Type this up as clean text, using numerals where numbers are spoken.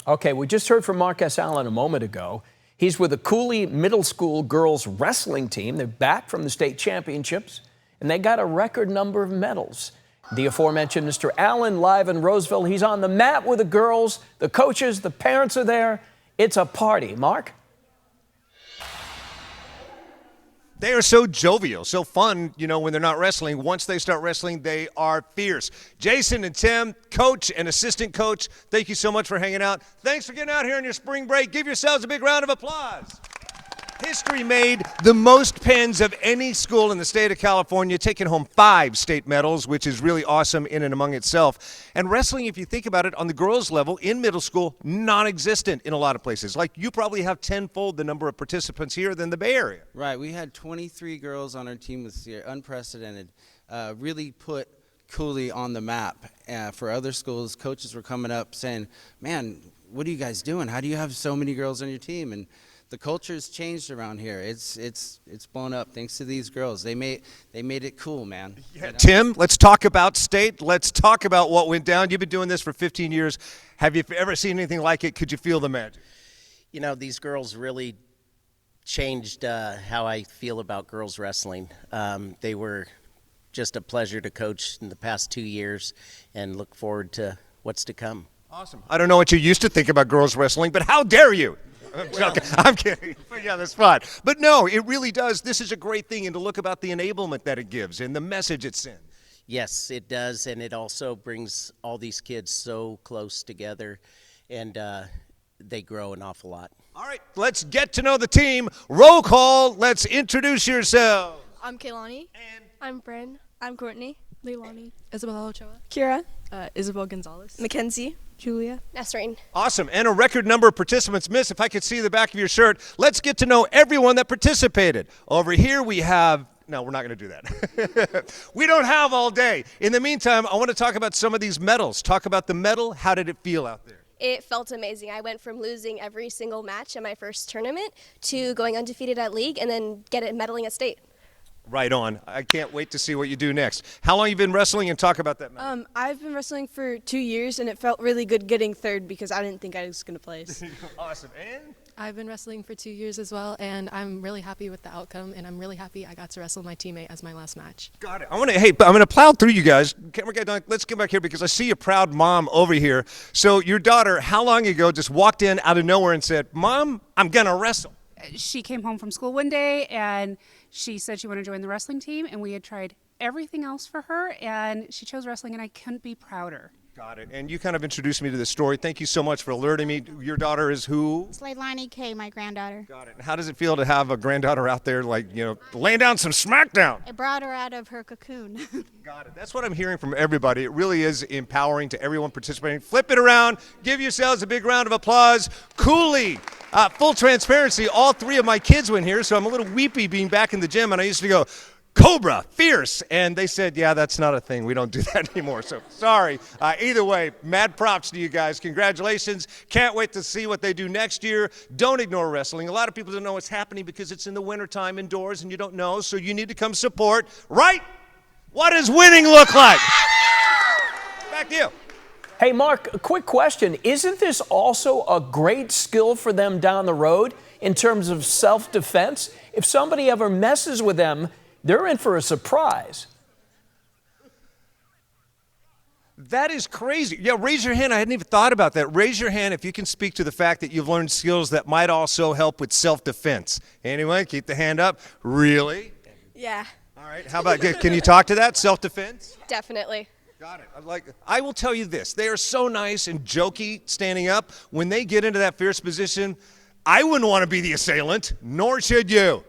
Okay, we just heard from Mark S. Allen a moment ago. He's with the Cooley Middle School girls wrestling team. They're back from the state championships, and they got a record number of medals. The aforementioned Mr. Allen live in Roseville. He's on the mat with the girls, the coaches, the parents are there. It's a party. Mark? They are so jovial, so fun, when they're not wrestling. Once they start wrestling, they are fierce. Jason and Tim, coach and assistant coach, thank you so much for hanging out. Thanks for getting out here on your spring break. Give yourselves a big round of applause. History made the most pens of any school in the state of California, taking home 5 state medals, which is really awesome in and among itself. And wrestling, if you think about it, on the girls' level in middle school, non-existent in a lot of places. Like you probably have tenfold the number of participants here than the Bay Area. Right. We had 23 girls on our team this year, unprecedented. Really put Cooley on the map for other schools. Coaches were coming up saying, man, what are you guys doing? How do you have so many girls on your team? And the culture's changed around here. It's blown up thanks to these girls. They made it cool, man. Yeah. Tim, let's talk about state. Let's talk about what went down. You've been doing this for 15 years. Have you ever seen anything like it? Could you feel the magic? These girls really changed how I feel about girls wrestling. They were just a pleasure to coach in the past 2 years, and look forward to what's to come. Awesome. I don't know what you used to think about girls wrestling, but how dare you? I'm joking. I'm kidding. Yeah, that's fun. But no, it really does. This is a great thing, and to look about the enablement that it gives and the message it sends. Yes, it does, and it also brings all these kids so close together, and they grow an awful lot. All right, let's get to know the team. Roll call. Let's introduce yourselves. I'm Kaylani. And I'm Bryn. I'm Courtney. Leilani. Isabella Ochoa. Kira. Isabel Gonzalez. Mackenzie. Julia. Nesrine. Awesome. And a record number of participants. Miss, if I could see the back of your shirt, let's get to know everyone that participated. Over here we have, no, we're not going to do that. We don't have all day. In the meantime, I want to talk about some of these medals. Talk about the medal. How did it feel out there? It felt amazing. I went from losing every single match in my first tournament to going undefeated at league and then medaling at state. Right on. I can't wait to see what you do next. How long have you been wrestling, and talk about that medal? I've been wrestling for 2 years, and it felt really good getting third because I didn't think I was going to place. Awesome. And? I've been wrestling for 2 years as well, and I'm really happy with the outcome, and I'm really happy I got to wrestle my teammate as my last match. Got it. I'm going to plow through you guys. Camera guy, Don, let's get back here because I see a proud mom over here. So your daughter, how long ago, just walked in out of nowhere and said, Mom, I'm going to wrestle? She came home from school one day and she said she wanted to join the wrestling team, and we had tried everything else for her, and she chose wrestling, and I couldn't be prouder. Got it. And you kind of introduced me to this story. Thank you so much for alerting me. Your daughter is who? It's Leilani K, my granddaughter. Got it. And how does it feel to have a granddaughter out there, laying down some smackdown? I brought her out of her cocoon. Got it. That's what I'm hearing from everybody. It really is empowering to everyone participating. Flip it around. Give yourselves a big round of applause. Cooley. Full transparency, all 3 of my kids went here, so I'm a little weepy being back in the gym, and I used to go, Cobra, fierce, and they said, yeah, that's not a thing. We don't do that anymore, so sorry. Either way, mad props to you guys. Congratulations. Can't wait to see what they do next year. Don't ignore wrestling. A lot of people don't know what's happening because it's in the wintertime indoors, and you don't know, so you need to come support. Right? What does winning look like? Back to you. Hey, Mark, a quick question. Isn't this also a great skill for them down the road in terms of self-defense? If somebody ever messes with them, they're in for a surprise. That is crazy. Yeah, raise your hand. I hadn't even thought about that. Raise your hand if you can speak to the fact that you've learned skills that might also help with self-defense. Anyone? Keep the hand up. Really? Yeah. All right. How about, can you talk to that? Self-defense? Definitely. Got it. I will tell you this. They are so nice and jokey standing up. When they get into that fierce position, I wouldn't want to be the assailant, nor should you.